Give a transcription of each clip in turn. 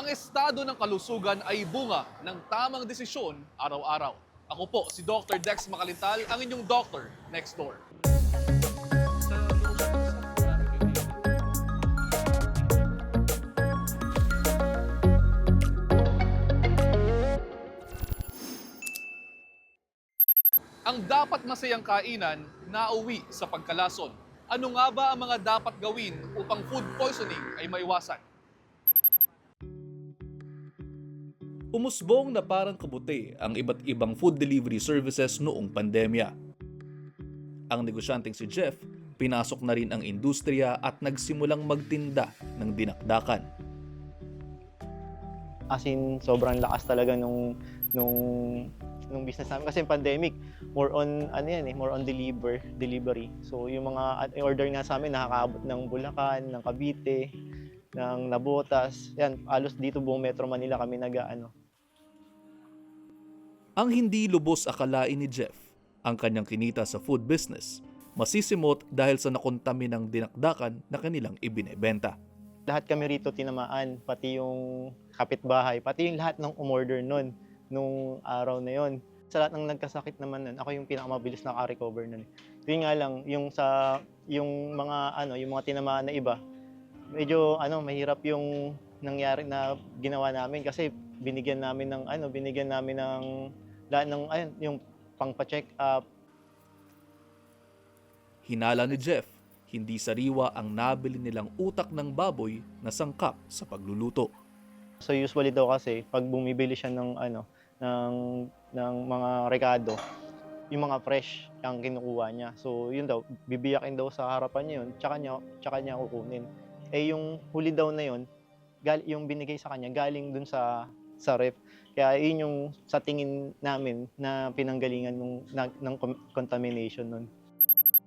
Ang estado ng kalusugan ay bunga ng tamang desisyon araw-araw. Ako po si Dr. Dex Makalintal, ang inyong doctor next door. Ang dapat masayang kainan, nauwi sa pagkalason. Ano nga ba ang mga dapat gawin upang food poisoning ay maiwasan? Umusbong na parang kabuti ang iba't ibang food delivery services noong pandemya. Ang negosyanteng si Jeff, pinasok na rin ang industriya at nagsimulang magtinda ng dinakdakan. As in, sobrang lakas talaga nung business namin kasi yung pandemic, more on more on delivery. So yung mga order nga sa amin nakakaabot ng Bulacan, ng Cavite, ng Navotas. Yan, halos dito buong Metro Manila kami Ang hindi lubos akalain ni Jeff, ang kanyang kinita sa food business, masisimot dahil sa nakontaminang dinakdakan na kanilang ibinebenta. Lahat kami rito tinamaan, pati yung kapitbahay, pati yung lahat ng umorder nung araw na yon. Sa lahat ng nagkasakit naman nun, ako yung pinakamabilis naka-recover nun. Yun nga lang, yung mga tinamaan na iba, medyo mahirap yung nangyari na ginawa namin kasi binigyan namin ng lahat ng yung pangpa-check up. Hinala ni Jeff, hindi sariwa ang nabili nilang utak ng baboy na sangkap sa pagluluto. So usually daw kasi pag bumibili siya ng mga rekado, yung mga fresh ang kinukuha niya. So yun daw, bibiyakin daw sa harapan niya yun, tsaka niya kukunin. Eh yung huli daw na yun, yung binigay sa kanya galing dun sa ref. Kaya yun yung sa tingin namin na pinanggalingan ng contamination nun.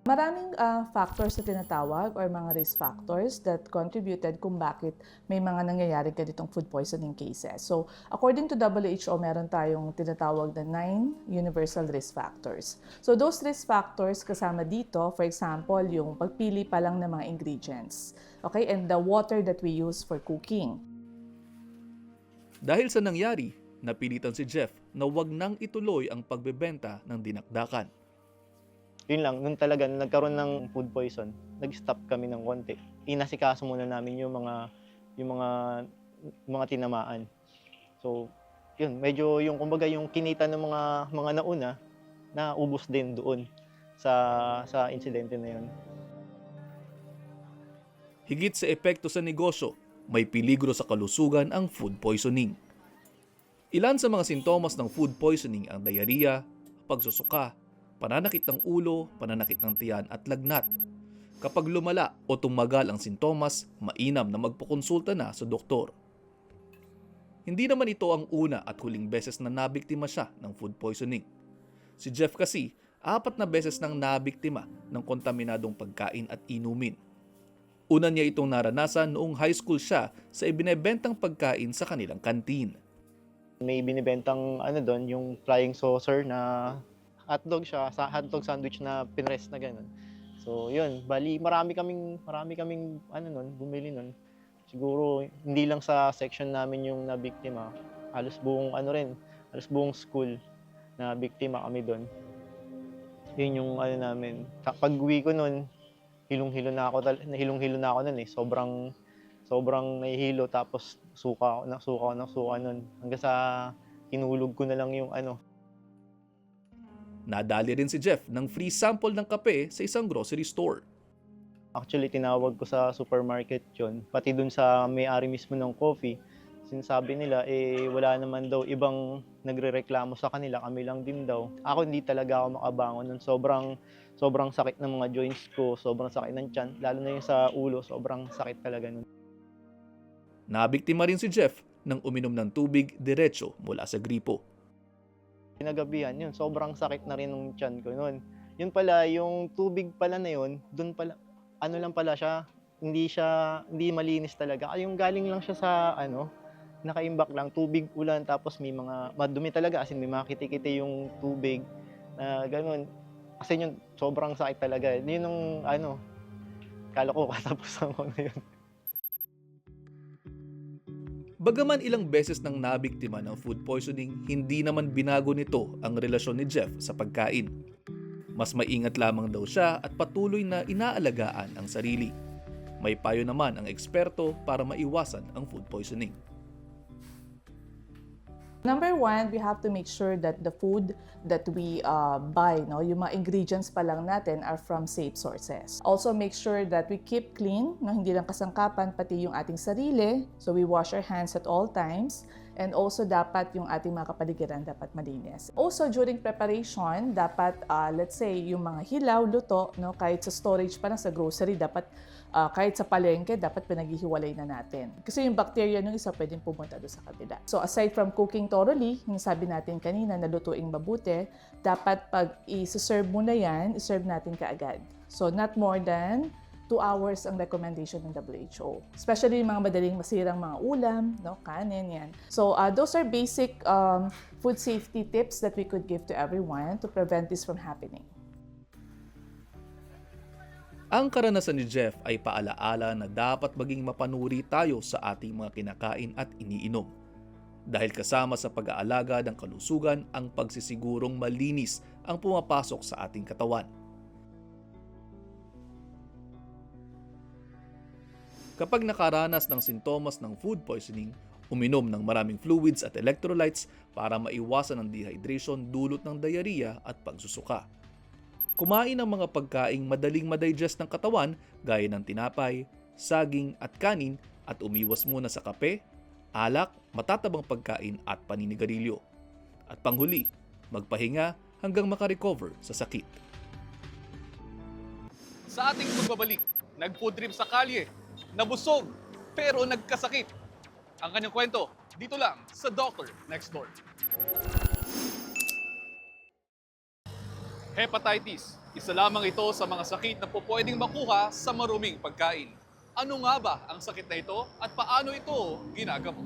Maraming factors na tinatawag or mga risk factors that contributed kung bakit may mga nangyayari ganitong food poisoning cases. So, according to WHO, meron tayong tinatawag na 9 universal risk factors. So, those risk factors kasama dito, for example, yung pagpili pa lang ng mga ingredients, okay, and the water that we use for cooking. Dahil sa nangyari, napilitan si Jeff na wag nang ituloy ang pagbebenta ng dinakdakan. Yun lang, nung talaga nagkaroon ng food poison, nag-stop kami ng konti. Inasikaso muna namin yung mga tinamaan. So, yun, medyo yung kumbaga yung kinita ng mga nauna na ubos din doon sa insidente na yun. Higit sa epekto sa negosyo, may peligro sa kalusugan ang food poisoning. Ilan sa mga sintomas ng food poisoning ang diarrhea, pagsusuka, pananakit ng ulo, pananakit ng tiyan at lagnat. Kapag lumala o tumagal ang sintomas, mainam na magpakonsulta na sa doktor. Hindi naman ito ang una at huling beses na nabiktima siya ng food poisoning. Si Jeff kasi, 4 na beses nang nabiktima ng kontaminadong pagkain at inumin. Una niya itong naranasan noong high school siya sa ibinebentang pagkain sa kanilang kantin. May binibentang doon, yung flying saucer na hotdog siya, hotdog sandwich na pinrest na gano'n. So yun, bali marami kaming bumili nun. Siguro hindi lang sa section namin yung nabiktima, halos buong school na biktima kami doon. Yun yung namin. Pag-uwi ko nun, hilong-hilo na ako nun eh. Sobrang nahihilo, tapos suka nun. Hanggang sa hinulog ko na lang yung Nadali rin si Jeff ng free sample ng kape sa isang grocery store. Actually, tinawag ko sa supermarket yun, pati dun sa may-ari mismo ng coffee. Sinasabi nila, wala naman daw ibang nagrereklamo sa kanila, kami lang din daw. Ako hindi talaga ako makabangon nun. Sobrang sakit ng mga joints ko, sobrang sakit ng tiyan, lalo na yung sa ulo, sobrang sakit talaga nun. Nabiktima rin si Jeff nang uminom ng tubig diretso mula sa gripo. Kinagabihan yun, sobrang sakit na rin ng tiyan ko nun. Yun pala, yung tubig pala na yun, dun pala, lang pala siya, hindi malinis talaga. Yung galing lang siya sa nakaimbak lang, tubig ulan, tapos may mga madumi talaga, as in may mga kiti-kiti yung tubig, na ganun. Kasi yun, sobrang sakit talaga. Yun yung kala ko katapusan ko na yun. Bagaman ilang beses nang nabiktima ng food poisoning, hindi naman binago nito ang relasyon ni Jeff sa pagkain. Mas maingat lamang daw siya at patuloy na inaalagaan ang sarili. May payo naman ang eksperto para maiwasan ang food poisoning. Number one, we have to make sure that the food that we buy, no, yung mga ingredients pa lang natin are from safe sources. Also, make sure that we keep clean, no, hindi lang kasangkapan, pati yung ating sarili. So, we wash our hands at all times. And also, dapat yung ating mga kapaligiran dapat malinis. Also, during preparation, dapat, let's say, yung mga hilaw, luto, no, kahit sa storage pa lang sa grocery, dapat kahit sa palengke, dapat pinaghihiwalay na natin. Kasi yung bacteria nung isa pwedeng pumunta doon sa kabila. So aside from cooking thoroughly, yung sabi natin kanina na lutuing mabuti, dapat pag i-serve mo na yan, i-serve natin kaagad. So not more than 2 hours ang recommendation ng WHO. Especially yung mga madaling masirang mga ulam, no, kanin, yan. So those are basic food safety tips that we could give to everyone to prevent this from happening. Ang karanasan ni Jeff ay paalaala na dapat maging mapanuri tayo sa ating mga kinakain at iniinom. Dahil kasama sa pag-aalaga ng kalusugan ang pagsisigurong malinis ang pumapasok sa ating katawan. Kapag nakaranas ng sintomas ng food poisoning, uminom ng maraming fluids at electrolytes para maiwasan ang dehydration dulot ng diarrhea at pagsusuka. Kumain ng mga pagkaing madaling madigest ng katawan gaya ng tinapay, saging at kanin at umiwas muna sa kape, alak, matatabang pagkain at paninigarilyo. At panghuli, magpahinga hanggang makarecover sa sakit. Sa ating pagbabalik, nag-food trip sa kalye, nabusog, pero nagkasakit. Ang kanyang kwento, dito lang sa Doctor Next Door. Hepatitis, isa lamang ito sa mga sakit na pwedeng makuha sa maruming pagkain. Ano nga ba ang sakit na ito at paano ito ginagamot?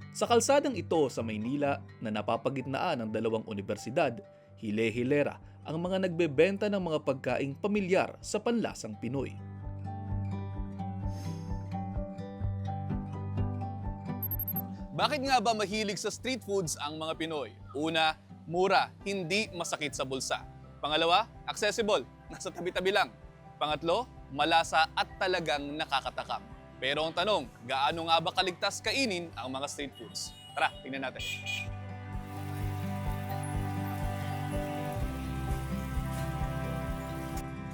Sa kalsadang ito sa Maynila na napapagitnaan ng dalawang universidad, hile-hilera ang mga nagbebenta ng mga pagkaing pamilyar sa panlasang Pinoy. Bakit nga ba mahilig sa street foods ang mga Pinoy? Una, mura, hindi masakit sa bulsa. Pangalawa, accessible, nasa tabi-tabi lang. Pangatlo, malasa at talagang nakakatakam. Pero ang tanong, gaano nga ba kaligtas kainin ang mga street foods? Tara, tingnan natin.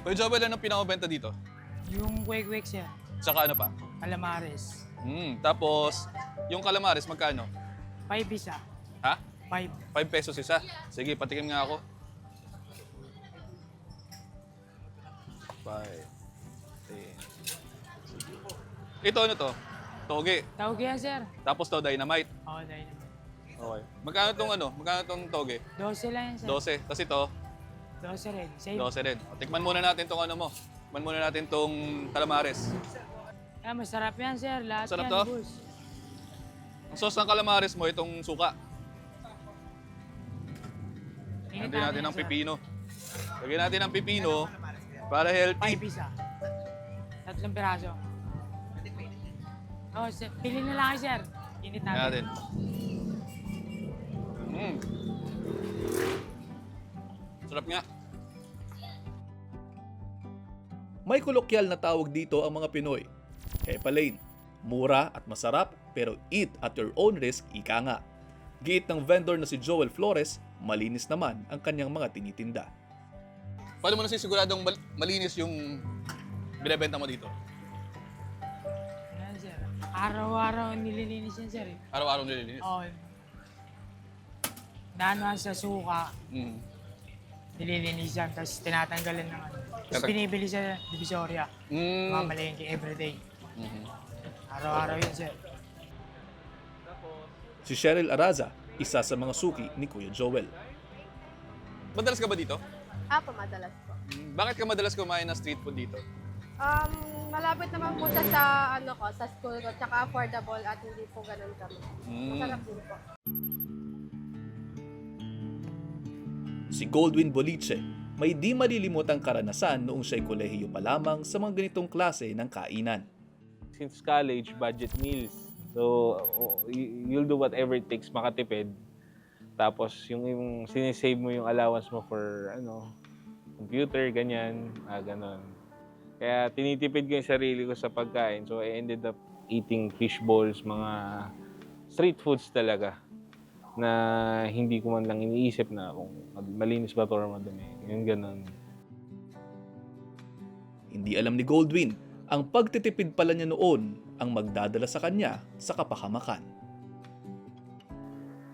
Kuya Joel, anong pinakabenta dito? Yung kwek-kwek siya, Tsaka ano pa? calamares. Tapos, yung calamares, magkano? 5 isa. Ha? 5. 5 pesos isa. Sige, patikim nga ako. 5, 10. Ito ano to? Toge. Tawag yan, sir. Tapos to dynamite. Oo, dahil naman. Okay. Magkano tong ano? Magkano tong toge? 12 lang yan, sir. 12. Tapos ito, 12 rin. Same. 12 rin. O, tikman muna natin tong ano mo. Tikman muna natin tong calamares. Masarap yan, sir. Lahat Sarap yan, to? boss. Ang sauce ng calamares mo, itong suka. Init Lagyan natin yan, ng sir. pipino. Lagyan natin ng pipino para healthy. 5 isa. 3 piraso. Oh, sir. Pili na lang kayo, sir. Init Lagyan natin. natin. Sarap nga. May kolokyal na tawag dito ang mga Pinoy. Hepalane, mura at masarap pero eat at your own risk, ika nga. Giit ng vendor na si Joel Flores, malinis naman ang kanyang mga tinitinda. Paano mo nasisiguradong malinis yung binibenta mo dito? Yan, sir. Araw-araw nililinis yan, sir. Araw-araw nililinis? Oo. Daan sa suka, Mm. nililinis yan, tapos tinatanggalan ng ano. Tapos binibili sa Divisoria. Mamalengke everyday. Araw-araw yun, sir. Si Cheryl Araza, isa sa mga suki ni Kuya Joel. Madalas ka ba dito? Apo, madalas po. Bakit ka madalas kumain ng street food dito? Malapit naman po siya sa, sa school ko, tsaka affordable at hindi po ganun kami. Masarap din po. Si Goldwyn Boliche, may di malilimutang karanasan noong siya'y kolehiyo pa lamang sa mga ganitong klase ng kainan. Since college, budget meals. So, you'll do whatever it takes makatipid. Tapos, yung sinisave mo yung allowance mo for, computer, ganyan, ganon. Kaya tinitipid ko yung sarili ko sa pagkain. So, I ended up eating fish balls, mga street foods talaga, na hindi ko man lang iniisip na kung malinis ba ito or madumi. Yung ganon. Hindi alam ni Goldwyn, ang pagtitipid pala niya noon ang magdadala sa kanya sa kapahamakan.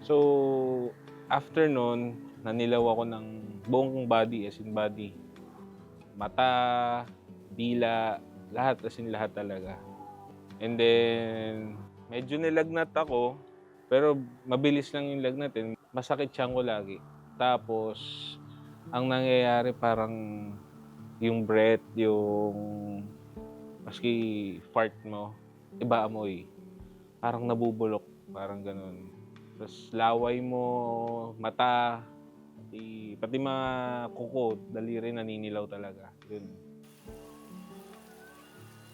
So, after nun, nanilaw ako ng buong body, as in body. Mata, dila, lahat, as in lahat talaga. And then, medyo nilagnat ako, pero mabilis lang yung lagnat. Masakit siyang ko lagi. Tapos, ang nangyayari parang yung breath, yung maski fart mo, iba amoy. Parang nabubulok, parang ganun. Tapos laway mo, mata, pati mga kuko, daliri naninilaw talaga. Yun.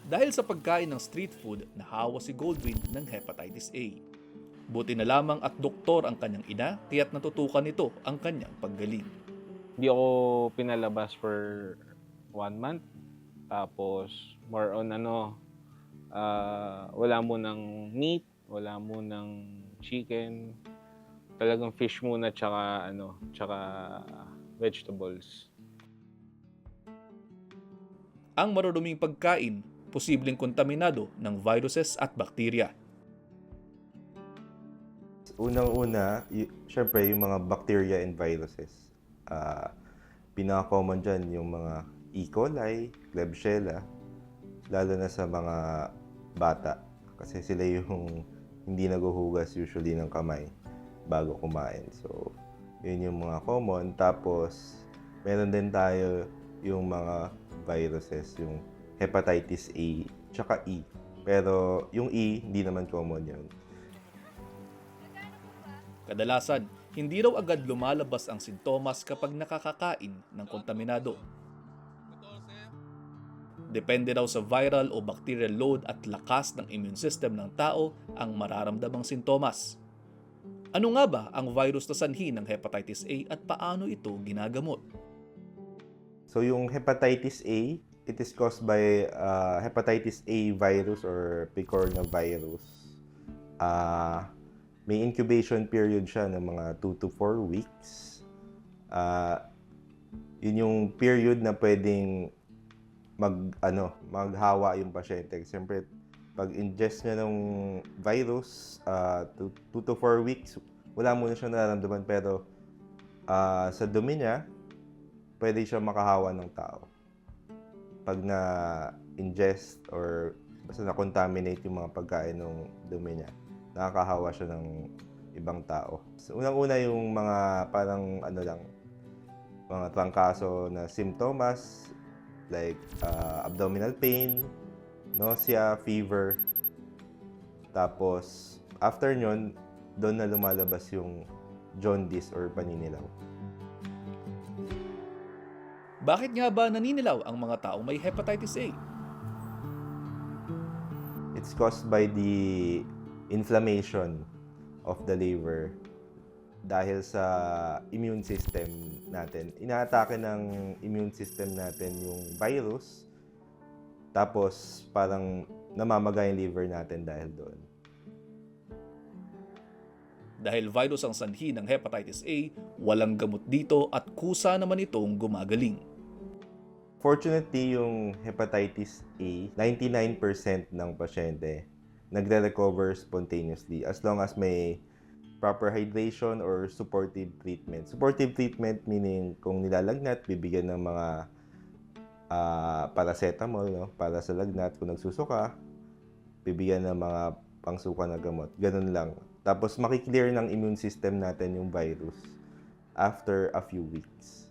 Dahil sa pagkain ng street food, nahawa si Goldwyn ng hepatitis A. Buti na lamang at doktor ang kanyang ina, kaya't natutukan nito ang kanyang paggaling. Hindi ako pinalabas for 1 month. Tapos, more on wala mo ng meat, wala mo ng chicken. Talagang fish muna tsaka vegetables. Ang maruruming pagkain, posibleng kontaminado ng viruses at bakterya. Unang-una, syempre yung mga bacteria and viruses. Pinaka-common dyan yung mga E. coli, Klebsiella, lalo na sa mga bata. Kasi sila yung hindi naguhugas usually ng kamay bago kumain. So, yun yung mga common. Tapos, meron din tayo yung mga viruses, yung hepatitis A, tsaka E. Pero yung E, hindi naman common yun. Kadalasan, hindi raw agad lumalabas ang sintomas kapag nakakakain ng kontaminado. Depende raw sa viral o bacterial load at lakas ng immune system ng tao ang mararamdamang sintomas. Ano nga ba ang virus na sanhi ng hepatitis A at paano ito ginagamot? So yung hepatitis A, it is caused by hepatitis A virus or picornavirus. May incubation period siya ng mga 2 to 4 weeks. Yun yung period na pwedeng maghawa yung pasyente. Siyempre, pag ingest niya ng virus, 2 to 4 weeks, wala muna siya nararamdaman. Pero sa dumi niya, pwede siya makahawa ng tao. Pag na-ingest or basta na-contaminate yung mga pagkain ng dumi niya, nakakahawa siya ng ibang tao. So, unang-una yung mga parang mga trangkaso na simptomas like abdominal pain, nausea, fever. Tapos, after nyon, doon na lumalabas yung jaundice or paninilaw. Bakit nga ba naninilaw ang mga taong may hepatitis A? It's caused by the inflammation of the liver dahil sa immune system natin. Inaatake ng immune system natin yung virus, tapos parang namamaga yung liver natin dahil doon. Dahil virus ang sanhi ng hepatitis A, walang gamot dito at kusa naman itong gumagaling. Fortunately, yung hepatitis A, 99% ng pasyente nagre-recover spontaneously as long as may proper hydration or supportive treatment. Supportive treatment meaning kung nilalagnat, bibigyan ng mga paracetamol, para sa lagnat. Kung nagsusuka, bibigyan ng mga pangsuka na gamot. Ganun lang. Tapos makiklear ng immune system natin yung virus after a few weeks.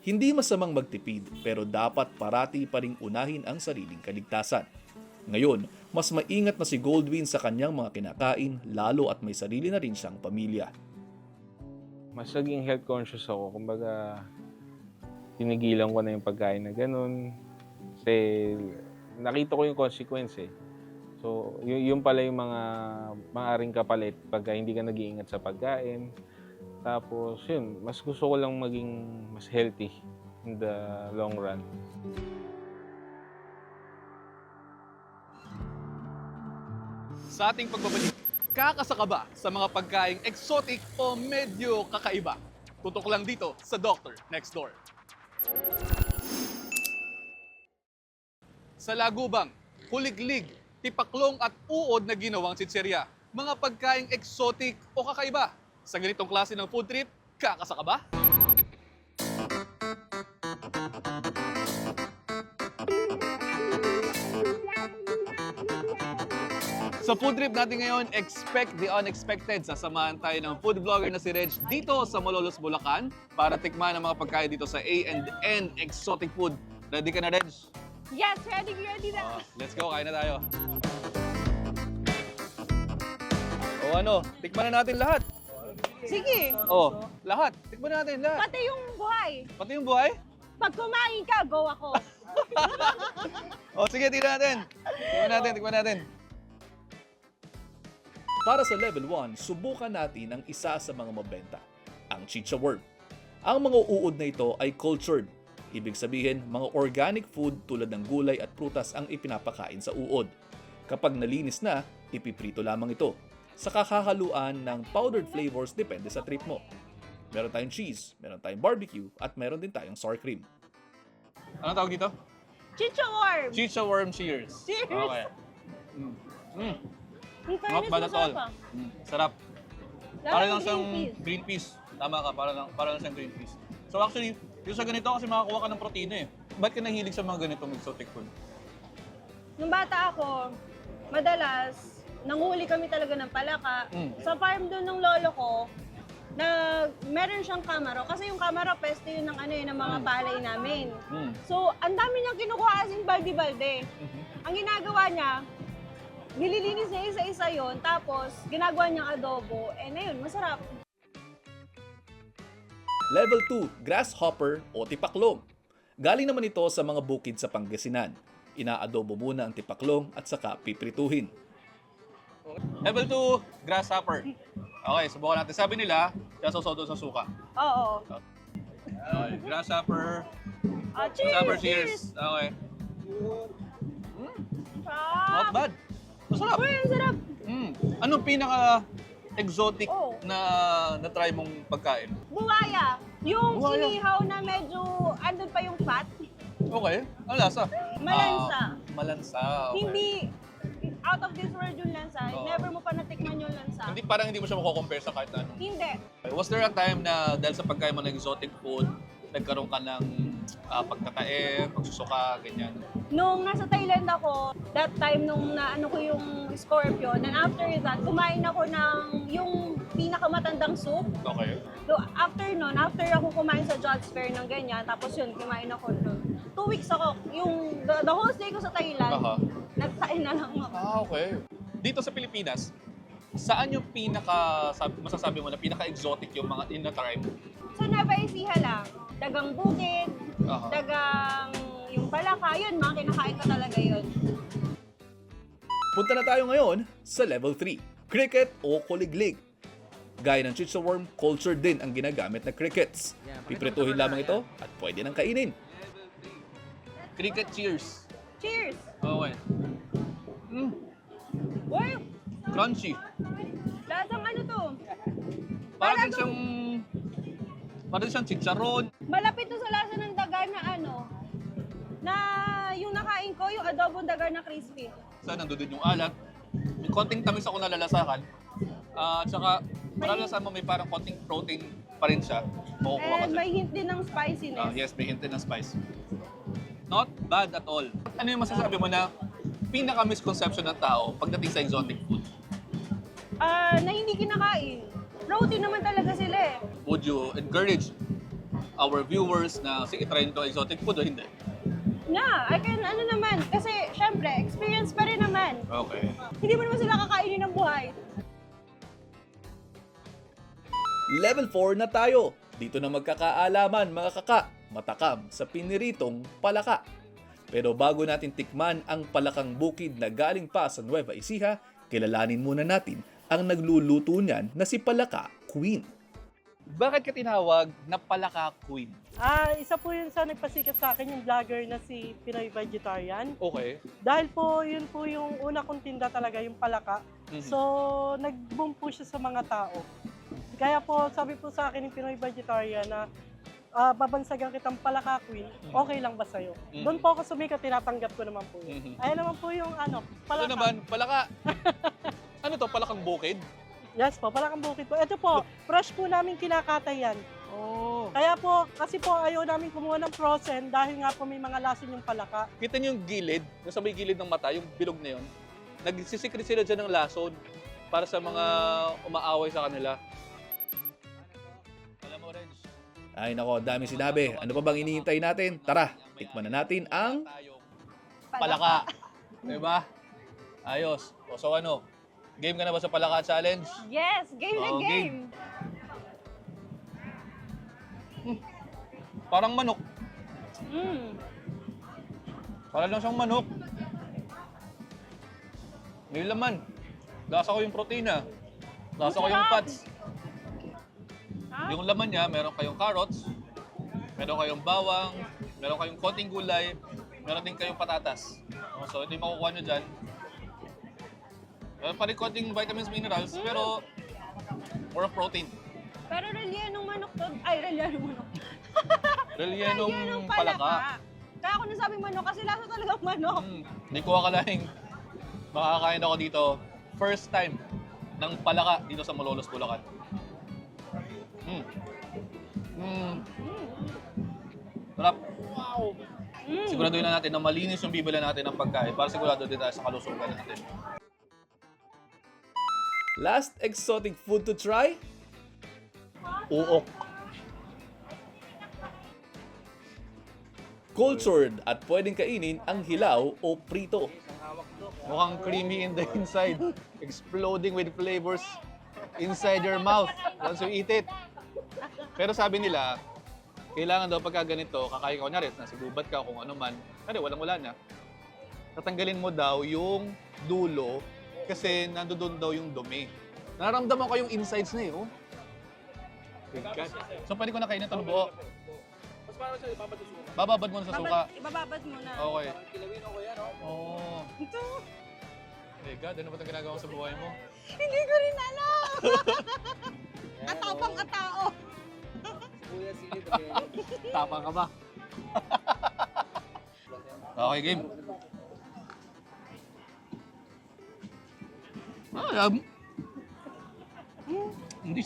Hindi masamang magtipid pero dapat parati pa ring unahin ang sariling kaligtasan. Ngayon, mas maingat na si Goldwyn sa kanyang mga kinakain lalo at may sarili na rin siyang pamilya. Mas naging health conscious ako. Kumbaga, tinigilan ko na yung pagkain na ganun. Kasi nakita ko yung consequence eh. So, yun pala yung mga maaring kapalit pagka hindi ka nag-iingat sa pagkain. Tapos, yun, mas gusto ko lang maging mas healthy in the long run. Sa ating pagbabalik, kakasa ka ba sa mga pagkaing exotic o medyo kakaiba? Tutok lang dito sa Doctor Next Door. Sa Lagubang, kuliglig, tipaklong at uod na ginawang chicherya. Mga pagkaing exotic o kakaiba. Sa ganitong klase ng food trip, kakasa ka ba? Sa food trip natin ngayon, expect the unexpected. Sasamahan tayo ng food vlogger na si Reg dito sa Malolos, Bulacan para tikman ang mga pagkain dito sa A&N Exotic Food. Ready ka na, Reg? Yes, ready na. Let's go, kain na tayo. O ano, tikman na natin lahat. Sige, Oh, lahat. Tikman na natin lahat. pati yung buhay. Pati yung buhay? Pag kumain ka, go ako. O sige, tignan natin. Tikman natin. Para sa level 1, subukan natin ang isa sa mga mabenta, ang chicha worm. Ang mga uod na ito ay cultured. Ibig sabihin, mga organic food tulad ng gulay at prutas ang ipinapakain sa uod. Kapag nalinis na, ipiprito lamang ito. Sa kakahaluan ng powdered flavors depende sa trip mo. Meron tayong cheese, meron tayong barbecue, at meron din tayong sour cream. Anong tawag dito? Chicha worm. Chicha worm cheers. Cheers. Okay. Ang Not fairness, bad at all. masarap ah. Sarap. Lalo Para yung lang siyang green peas. green peas. Tama ka, para lang siyang green peas. So actually, yung sa ganito kasi makakuha ka ng protina eh. Ba't ka nahilig sa mga ganitong exotic food? Nung bata ako, madalas, nanghuli kami talaga ng palaka. Sa farm doon ng lolo ko, na meron siyang kamaro. Kasi yung kamaro, peste yun ng, ng mga palay namin. So, ang dami niyang kinukuha as in balde-balde. Ang ginagawa niya, nililinis niya isa-isa yon, tapos ginagawa niyang adobo, ayun, masarap. Level 2, grasshopper o tipaklong. Galing naman ito sa mga bukid sa Pangasinan. Inaadobo muna ang tipaklong at saka piprituhin. Level 2, grasshopper. Okay, subukan natin. Sabi nila, sasaw doon sa suka. Oo. Okay, grasshopper. Cheers! Grasshopper cheers. Okay. Not Sarap! bad. Masarap. Uy, ang sarap! Anong pinaka-exotic Oh. na try mong pagkain? Buwaya! Yung Buwaya. inihaw na medyo, andun pa yung fat, Okay. Ang lasa? malansa. Malansa. Okay. Hindi, out of this world yung lansa. Oo. Never mo pa natikman yung lansa. Parang hindi mo siya mako-compare sa kahit ano. Hindi. Was there a time na dahil sa pagkain mo ng exotic food, nagkaroon ka ng pagtatae, pagsusuka, ganyan? Nung nasa Thailand ako, that time nung naano ko yung scorpion, and after that, kumain ako ng yung pinakamatandang soup. Okay. So, after ako kumain sa Jots Fair ng ganyan, tapos yun, kumain ako nun. 2 weeks ako, yung the whole stay ko sa Thailand, Aha. nagsain na lang ako. Okay. Dito sa Pilipinas, saan yung masasabi mo na pinaka-exotic yung mga in-try mo? Sa Nueva Ecija lang, dagang bukid, Aha. dagang yung palaka, yun, mga kinakain ko talaga yun. Punta na tayo ngayon sa level 3, cricket o kuliglig. Gaya ng chicha worm, culture din ang ginagamit na crickets. Piprituhin lamang ito at pwede nang kainin. Cricket cheers. Cheers! Okay. Uy, Crunchy. lasang ano to? Parang siyang chicharon. Malapit to sa lasa ng daga na na yung nakain ko, yung adobong daga na crispy. Saan nandun yung alat. May konting tamis ako nalalasahan. At saka, malalasahan mo may parang konting protein pa rin siya. Makukuha ka And siya. may hint din ng spiciness. Yes, may hint din ng spice. Not bad at all. Ano yung masasabi mo na pinaka-misconception ng tao pagdating sa exotic food? Na hindi kinakain. Protein naman talaga sila eh. Would you encourage our viewers na sige, try nito exotic food o hindi? I can naman. Kasi syempre, experience pa rin naman. Okay. Hindi mo naman sila kakainin ng buhay. Level 4 na tayo. Dito na magkakaalaman mga kaka, matakam sa piniritong palaka. Pero bago natin tikman ang palakang bukid na galing pa sa Nueva Ecija, kilalanin muna natin ang nagluluto niyan na si Palaka Queen. Bakit ka tinawag na Palaka Queen? Isa po yun sa nagpasikat sa akin, yung vlogger na si Pinoy Vegetarian. Okay. Dahil po, yun po yung una kong tinda talaga, yung palaka. Mhm. So, nag-boom po siya sa mga tao. Kaya po, sabi po sa akin ng Pinoy Vegetarian na babansagan kitang palaka queen, okay lang ba sa'yo? Mhm. Doon po ako sumikat, tinatanggap ko naman po yun. Mhm. Ayan naman po yung Ito palaka. naman, Palaka. Ano to, Palakang Bukid? Yes po, palakang bukid po. Ito po, fresh po namin kinakatay yan. Oh. Kaya po, kasi po ayaw namin kumuha ng frozen dahil nga po may mga lason yung palaka. Kita niyo yung gilid, yung sa may gilid ng mata, yung bilog na yun. Nagsisikret sila dyan ng lason para sa mga umaaway sa kanila. Alam mo, Renz. Ay nako, dami sinabi. Ano pa bang iniintay natin? Tara, tikman na natin ang Palaka. Diba? Ayos. O so ano, game ka na ba sa Palaka Challenge? Yes, game na Oo, game. Parang manok. Mm. Para lang siyang manok. May laman. Lasa ko yung protina. Lasa ko yung Masarap. fats. Yung laman niya, meron kayong carrots, meron kayong bawang, meron kayong konting gulay, meron din kayong patatas. So ito yung makukuha nyo dyan. Meron pa rin konting vitamins, minerals, pero more of protein. Pero rellenong manok to. Ay, rellenong manok. Rellenong Rellenong palaka. Kaya ako nasabing manok kasi lasa talagang manok. Hindi ko akalaing makakain ako dito. First time ng palaka dito sa Malolos, Bulacan. Sarap. Wow! Siguraduhin na natin na malinis yung bibili natin ng pagkain para sigurado din tayo sa kalusugan natin. last exotic food to try? Uok. Cultured at pwedeng kainin ang hilaw o prito. Mukhang creamy in the inside. Exploding with flavors inside your mouth once you eat it. Pero sabi nila, kailangan daw pagka ganito, kakain ka kunyari, nasa gubat ka kung ano man, kasi walang-wala na. Tatanggalin mo daw yung dulo kasi nandoon daw yung dumi. Nararamdaman ko yung insides na eh, oh. Good God. So pwede ko na kainin ito ng buo. Bababad mo na sa suka. Ibababad mo na. Okay. Oo. Ito. Hey God, ano ba itong ginagawa mo sa buhay mo? Hindi ko rin alam. Atapang atao. Tapang ka ba? Okay, game. Hindi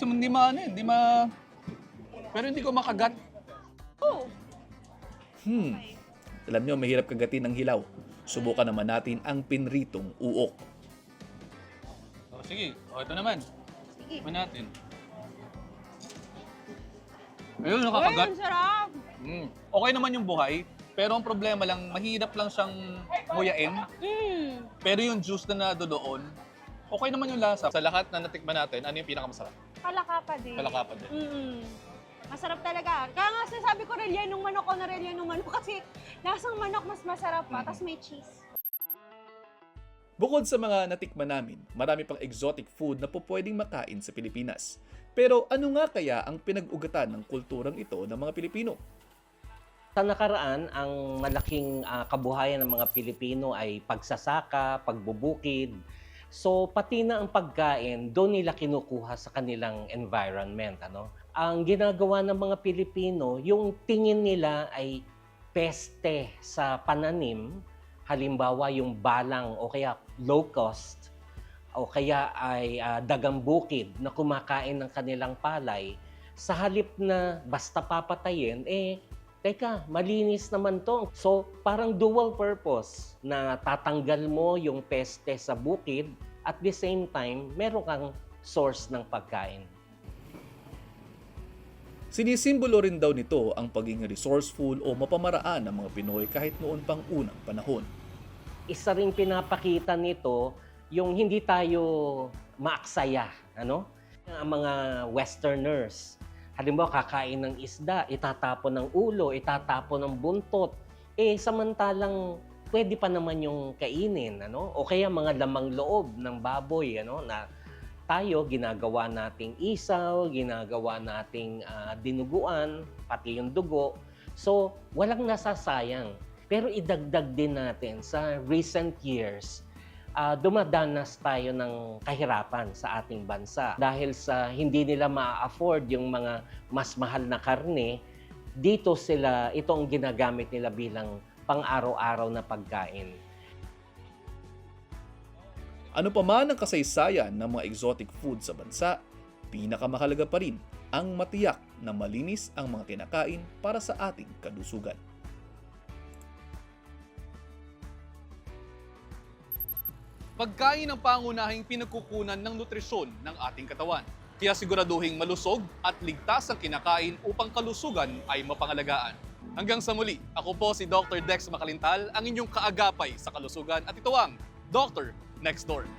pero hindi ko makagat. Oh. Alam nyo, mahirap kagatin ng hilaw. Subukan naman natin ang pinritong uok. Oh, sige, ito naman. Sige. Ito natin. Ayun, Uy, nakakagat. ang sarap. Okay naman yung buhay, pero ang problema lang, mahirap lang siyang nguyain. Pero yung juice na doon, okay naman yung lasa. Sa lahat na natikman natin, ano yung pinakamasarap? Palaka pa din. Palaka pa din. Masarap talaga. Kaya nga sinasabi ko rellenong manok o na rellenong manok kasi lasang manok mas masarap pa, tas may cheese. Bukod sa mga natikman namin, marami pang exotic food na po pwedeng makain sa Pilipinas. Pero ano nga kaya ang pinag-ugatan ng kulturang ito ng mga Pilipino? Sa nakaraan, ang malaking kabuhayan ng mga Pilipino ay pagsasaka, pagbubukid. So pati na ang pagkain, doon nila kinukuha sa kanilang environment. Ang ginagawa ng mga Pilipino, yung tingin nila ay peste sa pananim, halimbawa yung balang o kaya low cost, o kaya ay dagang bukid na kumakain ng kanilang palay, sa halip na basta papatayin, teka, malinis naman to. So, parang dual purpose na tatanggal mo yung peste sa bukid at the same time, meron kang source ng pagkain. Sinisimbolo rin daw nito ang pagiging resourceful o mapamaraan ng mga Pinoy kahit noon pang unang panahon. Isa ring pinapakita nito yung hindi tayo maaksaya. Ang mga Westerners, halimbawa kakain ng isda, itatapon ng ulo, itatapon ng buntot, Samantalang pwede pa naman yung kainin, ano? O kaya mga lamang loob ng baboy, ano, na tayo ginagawa nating isaw, ginagawa nating dinuguan, pati yung dugo. So, walang nasasayang. Pero idagdag din natin sa recent years, dumadanas tayo ng kahirapan sa ating bansa. Dahil sa hindi nila ma-afford yung mga mas mahal na karne, ito ang ginagamit nila bilang pang-araw-araw na pagkain. Ano pa man ang kasaysayan ng mga exotic food sa bansa, pinakamahalaga pa rin ang matiyak na malinis ang mga kinakain para sa ating kalusugan. Pagkain ang pangunahing pinagkukunan ng nutrisyon ng ating katawan. Kaya siguraduhing malusog at ligtas ang kinakain upang kalusugan ay mapangalagaan. Hanggang sa muli, ako po si Dr. Dex Makalintal, ang inyong kaagapay sa kalusugan at ito ang Dr. Next Door.